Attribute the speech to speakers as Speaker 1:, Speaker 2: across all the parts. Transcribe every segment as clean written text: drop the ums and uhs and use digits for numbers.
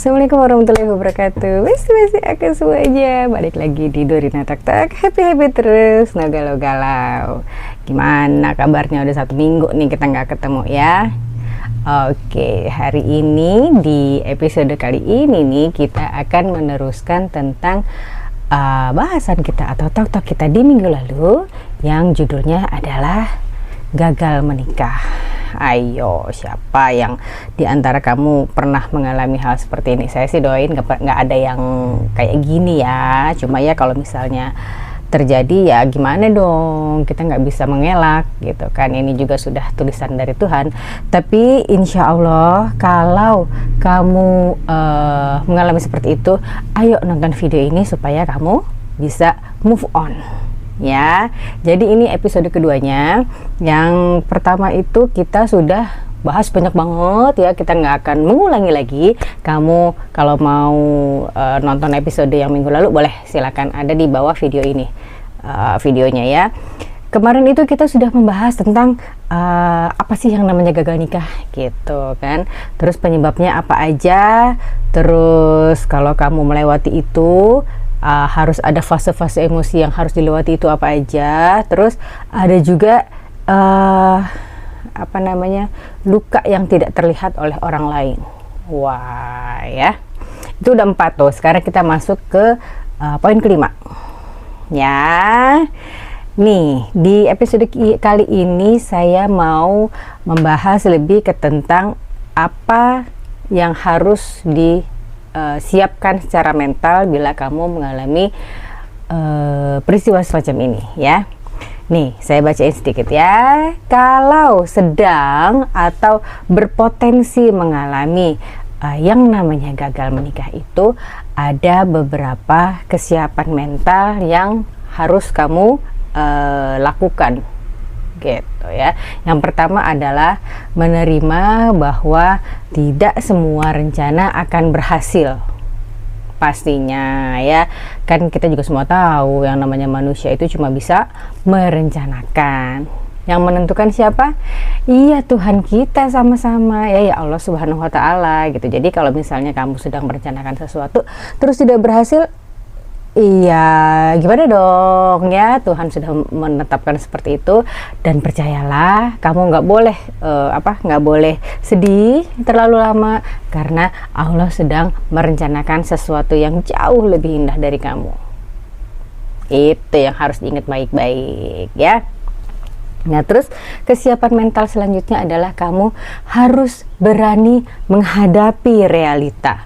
Speaker 1: Assalamualaikum warahmatullahi wabarakatuh. Masih aku semuanya balik lagi di Dorina Tak Tak. Happy terus, no galau-galau. Gimana kabarnya? Udah 1 minggu nih kita nggak ketemu ya. Oke, hari ini di episode kali ini nih kita akan meneruskan tentang bahasan kita atau talk kita di minggu lalu yang judulnya adalah gagal menikah. Ayo, siapa yang diantara kamu pernah mengalami hal seperti ini? Saya sih doain nggak ada yang kayak gini ya. Cuma ya kalau misalnya terjadi ya gimana dong, kita nggak bisa mengelak gitu kan. Ini juga sudah tulisan dari Tuhan. Tapi insya Allah kalau kamu mengalami seperti itu, ayo nonton video ini supaya kamu bisa move on ya. Jadi ini episode keduanya. Yang pertama itu kita sudah bahas banyak banget ya, kita nggak akan mengulangi lagi. Kamu kalau mau nonton episode yang minggu lalu boleh silakan, ada di bawah video ini videonya ya. Kemarin itu kita sudah membahas tentang apa sih yang namanya gagal nikah gitu kan, terus penyebabnya apa aja, terus kalau kamu melewati itu harus ada fase-fase emosi yang harus dilewati itu apa aja, terus ada juga luka yang tidak terlihat oleh orang lain. Wah ya, itu udah 4 tuh. Sekarang kita masuk ke poin kelima ya. Nih di episode kali ini saya mau membahas lebih ke tentang apa yang harus disiapkan secara mental bila kamu mengalami peristiwa semacam ini ya. Nih saya bacain sedikit ya. Kalau sedang atau berpotensi mengalami yang namanya gagal menikah itu, ada beberapa kesiapan mental yang harus kamu lakukan gitu ya. Yang pertama adalah menerima bahwa tidak semua rencana akan berhasil pastinya ya. Kan kita juga semua tahu yang namanya manusia itu cuma bisa merencanakan. Yang menentukan siapa? Iya, Tuhan kita sama-sama ya Allah Subhanahu wa taala gitu. Jadi kalau misalnya kamu sedang merencanakan sesuatu terus tidak berhasil, iya gimana dong ya, Tuhan sudah menetapkan seperti itu. Dan percayalah, kamu nggak boleh sedih terlalu lama, karena Allah sedang merencanakan sesuatu yang jauh lebih indah dari kamu. Itu yang harus diingat baik-baik ya. Nah terus kesiapan mental selanjutnya adalah kamu harus berani menghadapi realita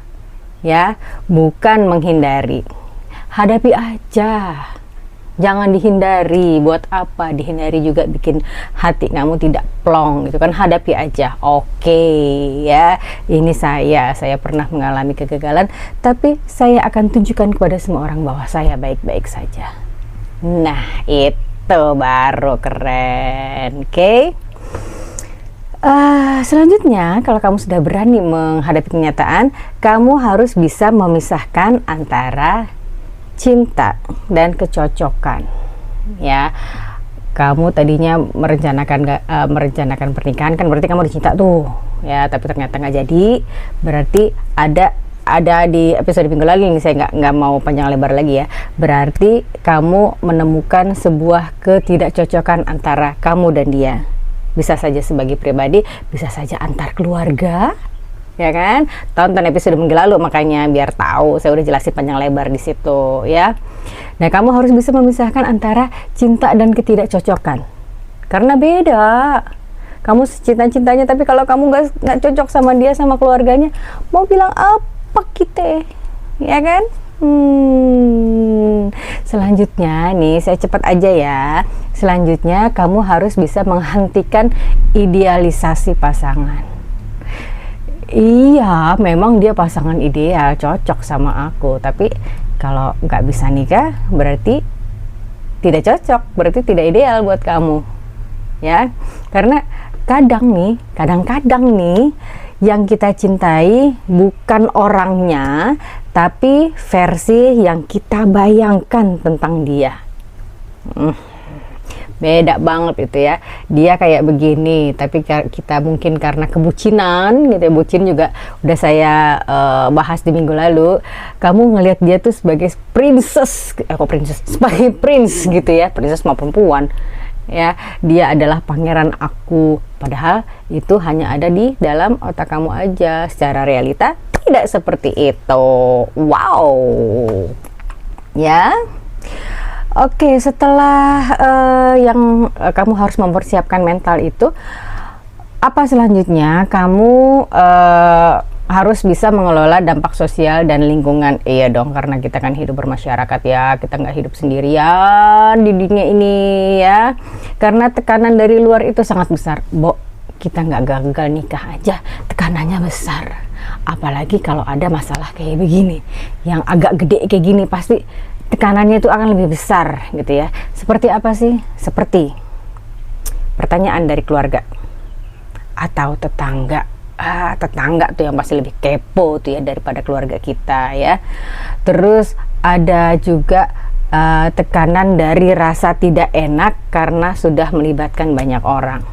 Speaker 1: ya, bukan menghindari. Hadapi aja, jangan dihindari. Buat apa dihindari, juga bikin hati kamu tidak plong gitu kan. Hadapi aja. Oke ya, ini saya pernah mengalami kegagalan, tapi saya akan tunjukkan kepada semua orang bahwa saya baik-baik saja. Nah itu baru keren. Oke. Selanjutnya, kalau kamu sudah berani menghadapi kenyataan, kamu harus bisa memisahkan antara cinta dan kecocokan ya. Kamu tadinya merencanakan pernikahan kan, berarti kamu dicinta tuh ya, tapi ternyata nggak jadi. Berarti ada di episode minggu lalu ini, saya nggak mau panjang lebar lagi ya. Berarti kamu menemukan sebuah ketidakcocokan antara kamu dan dia. Bisa saja sebagai pribadi, bisa saja antar keluarga ya kan. Tonton episode minggu lalu makanya biar tahu, saya udah jelasin panjang lebar di situ ya. Nah kamu harus bisa memisahkan antara cinta dan ketidakcocokan, karena beda. Kamu cinta-cintanya, tapi kalau kamu nggak cocok sama dia, sama keluarganya, mau bilang apa kita ya kan. Selanjutnya nih, saya cepat aja ya. Selanjutnya kamu harus bisa menghentikan idealisasi pasangan. Iya, memang dia pasangan ideal, cocok sama aku, tapi kalau nggak bisa nikah berarti tidak cocok, berarti tidak ideal buat kamu ya. Karena kadang-kadang nih yang kita cintai bukan orangnya, tapi versi yang kita bayangkan tentang dia. beda banget itu ya. Dia kayak begini, tapi kita mungkin karena kebucinan gitu ya, bucin juga udah saya bahas di minggu lalu. Kamu ngelihat dia tuh sebagai princess, sebagai prince gitu ya, princess mah perempuan ya, dia adalah pangeran aku, padahal itu hanya ada di dalam otak kamu aja. Secara realita tidak seperti itu. Wow ya. Oke, setelah yang kamu harus mempersiapkan mental itu, apa selanjutnya? Kamu harus bisa mengelola dampak sosial dan lingkungan. Iya dong, karena kita kan hidup bermasyarakat ya, kita nggak hidup sendirian di dunia ini ya. Karena tekanan dari luar itu sangat besar. Kita nggak gagal nikah aja tekanannya besar, apalagi kalau ada masalah kayak begini yang agak gede kayak gini, pasti tekanannya itu akan lebih besar gitu ya. Seperti apa sih? Seperti pertanyaan dari keluarga atau tetangga. Tetangga tuh yang pasti lebih kepo tuh ya daripada keluarga kita ya. Terus ada juga tekanan dari rasa tidak enak karena sudah melibatkan banyak orang.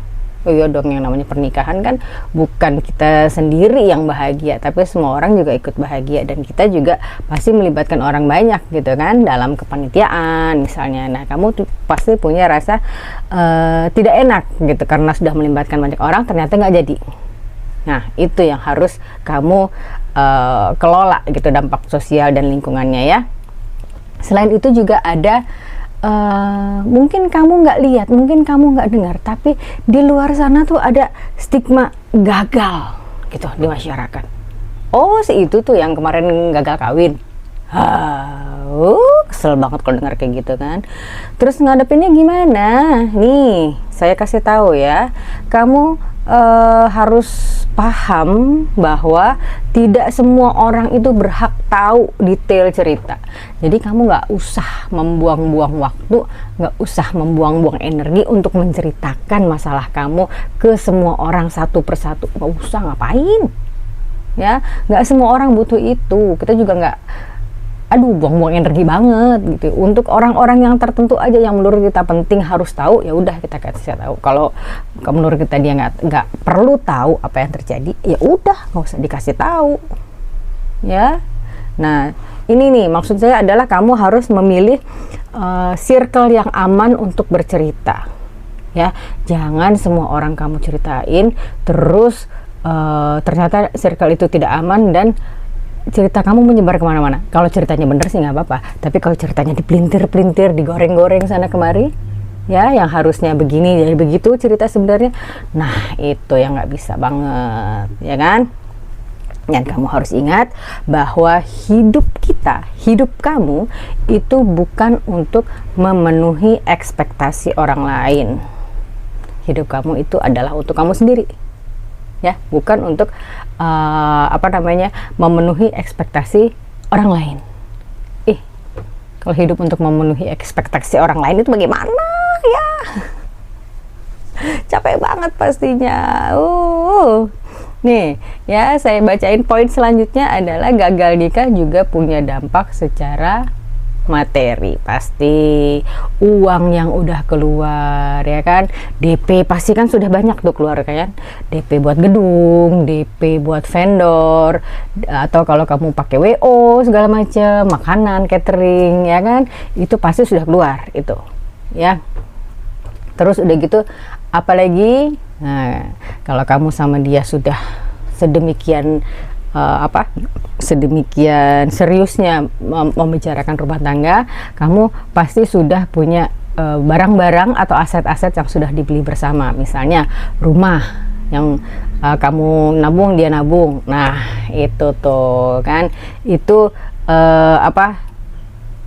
Speaker 1: Oh iya dong, yang namanya pernikahan kan bukan kita sendiri yang bahagia, tapi semua orang juga ikut bahagia, dan kita juga pasti melibatkan orang banyak gitu kan dalam kepanitiaan misalnya. Nah, kamu tuh pasti punya rasa tidak enak gitu karena sudah melibatkan banyak orang ternyata nggak jadi. Nah, itu yang harus kamu kelola gitu, dampak sosial dan lingkungannya ya. Selain itu juga ada mungkin kamu nggak lihat, mungkin kamu nggak dengar, tapi di luar sana tuh ada stigma gagal gitu di masyarakat. Oh, si itu tuh yang kemarin gagal kawin. Kesel banget kalau dengar kayak gitu kan. Terus ngadepinnya gimana? Nih, saya kasih tahu ya. Kamu harus paham bahwa tidak semua orang itu berhak tahu detail cerita. Jadi kamu nggak usah membuang-buang waktu, nggak usah membuang-buang energi untuk menceritakan masalah kamu ke semua orang satu persatu. Nggak usah, ngapain? Ya, nggak semua orang butuh itu. Kita juga nggak buang-buang energi banget gitu. Untuk orang-orang yang tertentu aja yang menurut kita penting harus tahu, ya udah kita kasih tahu. Kalau menurut kita dia nggak perlu tahu apa yang terjadi, ya udah nggak usah dikasih tahu ya. Nah, ini nih maksud saya adalah kamu harus memilih circle yang aman untuk bercerita ya. Jangan semua orang kamu ceritain terus ternyata circle itu tidak aman dan cerita kamu menyebar kemana-mana. Kalau ceritanya bener sih nggak apa-apa, tapi kalau ceritanya dipelintir-pelintir, digoreng-goreng sana kemari ya, yang harusnya begini jadi begitu cerita sebenarnya, nah itu yang nggak bisa banget ya kan. Dan kamu harus ingat bahwa hidup kita, hidup kamu itu bukan untuk memenuhi ekspektasi orang lain. Hidup kamu itu adalah untuk kamu sendiri ya, bukan untuk memenuhi ekspektasi orang lain. Kalau hidup untuk memenuhi ekspektasi orang lain itu bagaimana ya? Capek banget pastinya. Nih ya, saya bacain poin selanjutnya adalah gagal nikah juga punya dampak secara materi. Pasti uang yang udah keluar ya kan, DP pasti kan sudah banyak tuh keluar kan, DP buat gedung, DP buat vendor, atau kalau kamu pakai WO segala macam, makanan, catering ya kan, itu pasti sudah keluar itu ya. Terus udah gitu apalagi, nah kalau kamu sama dia sudah sedemikian sedemikian seriusnya membicarakan rumah tangga, kamu pasti sudah punya barang-barang atau aset-aset yang sudah dibeli bersama. Misalnya rumah yang kamu nabung, dia nabung. Nah itu tuh kan, itu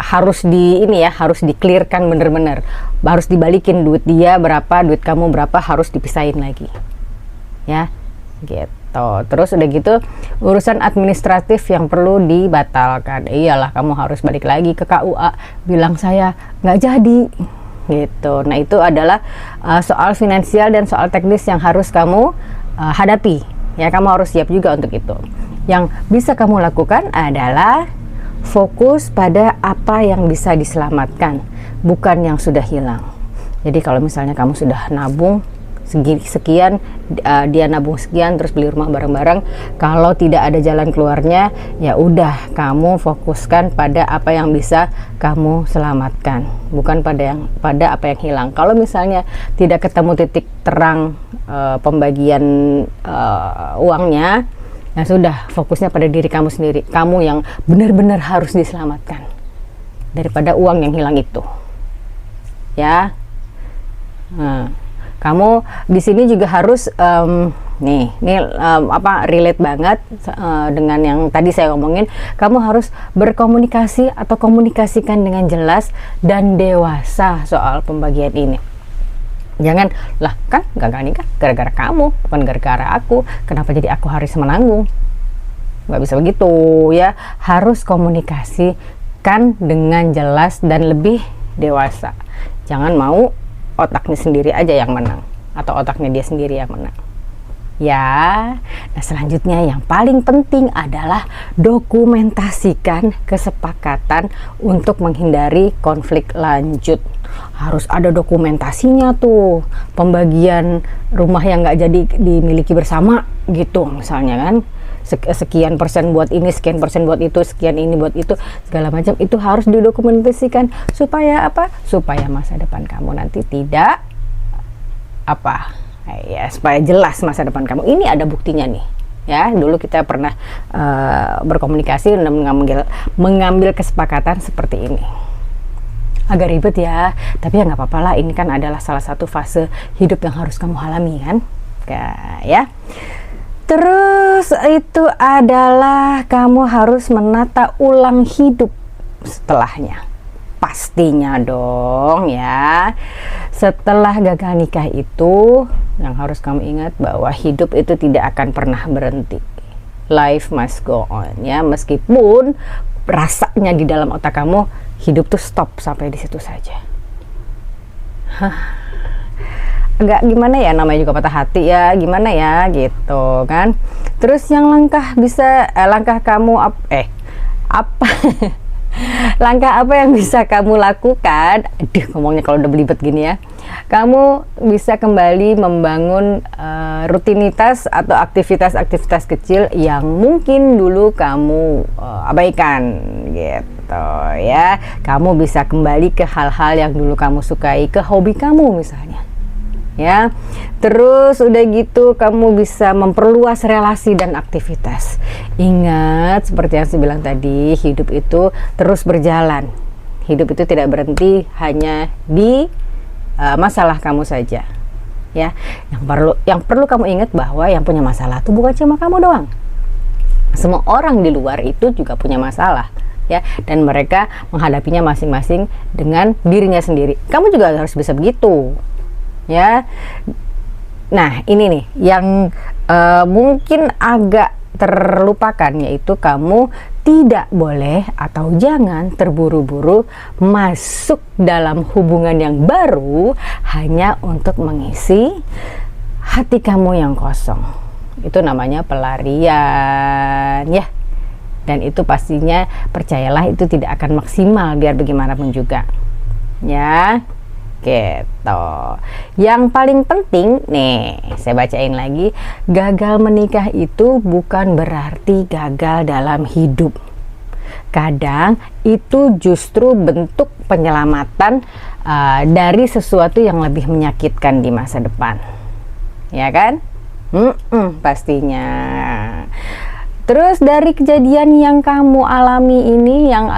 Speaker 1: harus harus di-clearkan bener-bener, harus dibalikin, duit dia berapa, duit kamu berapa, harus dipisahin lagi ya gitu. Terus udah gitu urusan administratif yang perlu dibatalkan, iyalah kamu harus balik lagi ke KUA bilang saya nggak jadi gitu. Nah itu adalah soal finansial dan soal teknis yang harus kamu hadapi ya, kamu harus siap juga untuk itu. Yang bisa kamu lakukan adalah fokus pada apa yang bisa diselamatkan, bukan yang sudah hilang. Jadi kalau misalnya kamu sudah nabung sekian, dia nabung sekian, terus beli rumah bareng-bareng, kalau tidak ada jalan keluarnya, ya udah kamu fokuskan pada apa yang bisa kamu selamatkan, bukan pada apa yang hilang. Kalau misalnya tidak ketemu titik terang pembagian uangnya, ya sudah, fokusnya pada diri kamu sendiri. Kamu yang benar-benar harus diselamatkan daripada uang yang hilang itu, ya. Kamu di sini juga harus relate banget dengan yang tadi saya ngomongin. Kamu harus berkomunikasi atau komunikasikan dengan jelas dan dewasa soal pembagian ini. Jangan, lah kan gagal nikah gara-gara kamu, bukan gara-gara aku. Kenapa jadi aku harus menanggung? Nggak bisa begitu ya. Harus komunikasikan dengan jelas dan lebih dewasa. Jangan mau otaknya sendiri aja yang menang atau otaknya dia sendiri yang menang, ya. Nah, selanjutnya yang paling penting adalah dokumentasikan kesepakatan untuk menghindari konflik lanjut. Harus ada dokumentasinya tuh, pembagian rumah yang nggak jadi dimiliki bersama gitu misalnya kan, sekian persen buat ini, sekian persen buat itu, sekian ini buat itu, segala macam itu harus didokumentasikan. Supaya apa? Supaya masa depan kamu nanti tidak supaya jelas masa depan kamu. Ini ada buktinya nih, ya. Dulu kita pernah berkomunikasi dan mengambil kesepakatan seperti ini. Agak ribet ya, tapi ya nggak apa-apa lah. Ini kan adalah salah satu fase hidup yang harus kamu alami kan, ya. Terus itu adalah kamu harus menata ulang hidup setelahnya. Pastinya dong ya. Setelah gagal nikah itu, yang harus kamu ingat bahwa hidup itu tidak akan pernah berhenti. Life must go on ya. Meskipun rasanya di dalam otak kamu hidup tuh stop sampai di situ saja. Agak gimana ya, namanya juga patah hati ya, gimana ya gitu kan. Terus yang langkah kamu apa langkah apa yang bisa kamu lakukan? Aduh, ngomongnya kalau udah belibet gini ya. Kamu bisa kembali membangun rutinitas atau aktivitas-aktivitas kecil yang mungkin dulu kamu abaikan gitu ya. Kamu bisa kembali ke hal-hal yang dulu kamu sukai, ke hobi kamu misalnya. Ya, terus udah gitu kamu bisa memperluas relasi dan aktivitas. Ingat seperti yang saya bilang tadi, hidup itu terus berjalan. Hidup itu tidak berhenti hanya di masalah kamu saja. Ya, yang perlu kamu ingat bahwa yang punya masalah itu bukan cuma kamu doang. Semua orang di luar itu juga punya masalah. Ya, dan mereka menghadapinya masing-masing dengan dirinya sendiri. Kamu juga harus bisa begitu. Ya, nah ini nih yang mungkin agak terlupakan, yaitu kamu tidak boleh atau jangan terburu-buru masuk dalam hubungan yang baru hanya untuk mengisi hati kamu yang kosong. Itu namanya pelarian ya, dan itu pastinya percayalah itu tidak akan maksimal biar bagaimanapun juga ya. Gitu. Yang paling penting nih, saya bacain lagi, gagal menikah itu bukan berarti gagal dalam hidup. Kadang itu justru bentuk penyelamatan dari sesuatu yang lebih menyakitkan di masa depan, ya kan? Pastinya. Terus dari kejadian yang kamu alami ini yang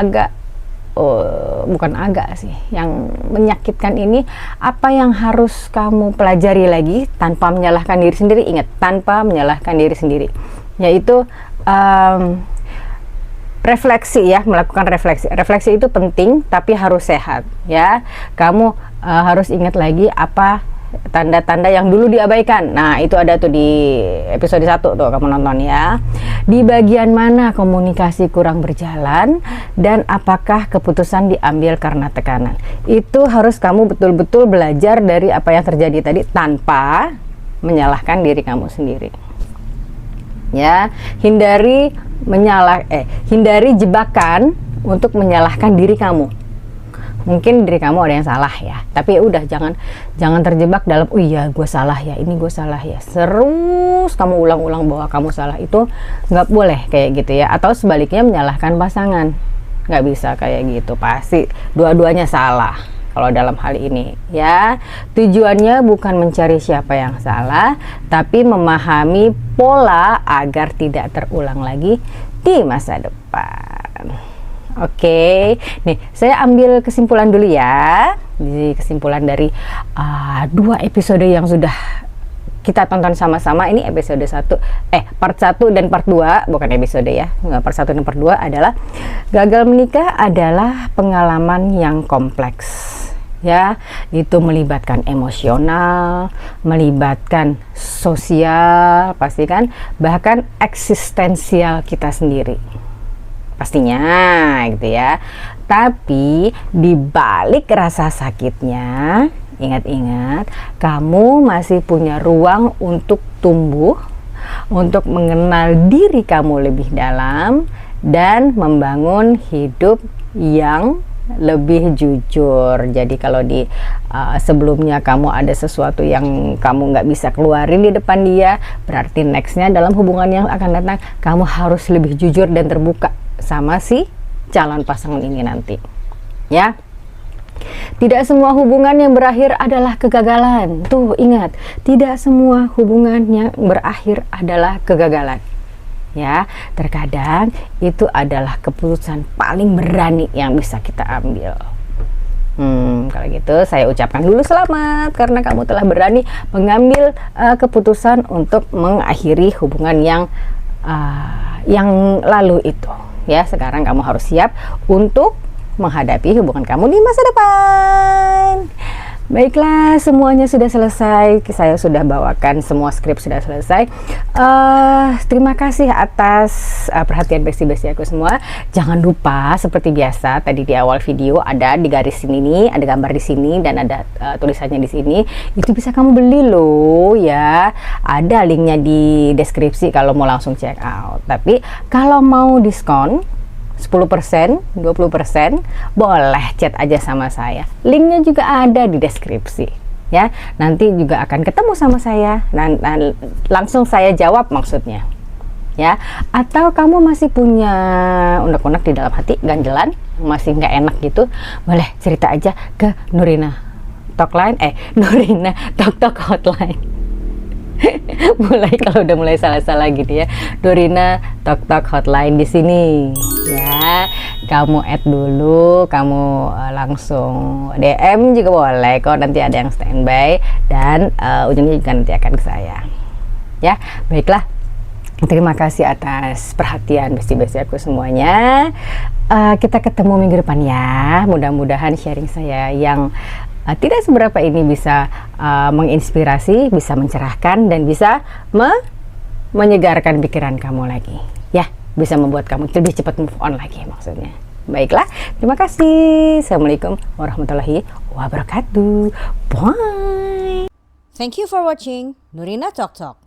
Speaker 1: yang menyakitkan ini, apa yang harus kamu pelajari lagi tanpa menyalahkan diri sendiri? Ingat, tanpa menyalahkan diri sendiri, yaitu refleksi ya, melakukan refleksi itu penting tapi harus sehat ya. Kamu harus ingat lagi apa tanda-tanda yang dulu diabaikan. Nah, itu ada tuh di episode 1 tuh kamu nonton ya. Di bagian mana komunikasi kurang berjalan dan apakah keputusan diambil karena tekanan. Itu harus kamu betul-betul belajar dari apa yang terjadi tadi tanpa menyalahkan diri kamu sendiri. Ya, hindari jebakan untuk menyalahkan diri kamu. Mungkin diri kamu ada yang salah ya, tapi udah jangan terjebak dalam oh iya gue salah ya, ini gue salah ya, terus kamu ulang-ulang bahwa kamu salah. Itu nggak boleh kayak gitu ya. Atau sebaliknya menyalahkan pasangan, nggak bisa kayak gitu, pasti dua-duanya salah kalau dalam hal ini ya. Tujuannya bukan mencari siapa yang salah, tapi memahami pola agar tidak terulang lagi di masa depan. Oke, nih saya ambil kesimpulan dulu ya. Jadi kesimpulan dari 2 episode yang sudah kita tonton sama-sama. Ini episode 1, part 1 dan part 2, bukan episode ya. Part 1 dan part 2 adalah gagal menikah adalah pengalaman yang kompleks. Ya, itu melibatkan emosional, melibatkan sosial, pasti kan, bahkan eksistensial kita sendiri. Pastinya gitu ya. Tapi di balik rasa sakitnya, ingat-ingat, kamu masih punya ruang untuk tumbuh, untuk mengenal diri kamu lebih dalam, dan membangun hidup yang lebih jujur. Jadi kalau di sebelumnya kamu ada sesuatu yang kamu nggak bisa keluarin di depan dia, berarti nextnya dalam hubungan yang akan datang kamu harus lebih jujur dan terbuka sama si calon pasangan ini nanti ya. Tidak semua hubungan yang berakhir adalah kegagalan. Tuh ingat, tidak semua hubungan yang berakhir adalah kegagalan ya. Terkadang itu adalah keputusan paling berani yang bisa kita ambil. Kalau gitu saya ucapkan dulu selamat karena kamu telah berani mengambil keputusan untuk mengakhiri hubungan yang lalu itu ya. Sekarang kamu harus siap untuk menghadapi hubungan kamu di masa depan. Baiklah, semuanya sudah selesai. Saya sudah bawakan semua skrip, sudah selesai. Terima kasih atas perhatian besti-besti aku semua. Jangan lupa seperti biasa tadi di awal video ada di garis sini nih, ada gambar di sini dan ada tulisannya di sini. Itu bisa kamu beli loh ya. Ada linknya di deskripsi kalau mau langsung check out. Tapi kalau mau diskon 10%, 20%, boleh chat aja sama saya. Linknya juga ada di deskripsi ya. Nanti juga akan ketemu sama saya dan langsung saya jawab maksudnya ya. Atau kamu masih punya unek-unek di dalam hati, ganjelan, masih nggak enak gitu, boleh cerita aja ke Nurina Talkline, Nurina Talk Hotline. Kalau udah mulai salah-salah gitu ya, Nurina Talk Hotline di sini ya. Kamu add dulu, kamu langsung DM juga boleh kok, nanti ada yang standby dan ujungnya juga nanti akan ke saya ya. Baiklah, terima kasih atas perhatian besti-besti aku semuanya. Kita ketemu minggu depan ya. Mudah-mudahan sharing saya yang tidak seberapa ini bisa menginspirasi, bisa mencerahkan, dan bisa menyegarkan pikiran kamu lagi ya. Bisa membuat kamu lebih cepat move on lagi maksudnya. Baiklah, terima kasih. Assalamualaikum warahmatullahi wabarakatuh. Bye.
Speaker 2: Thank you for watching Nurina Talk Talk.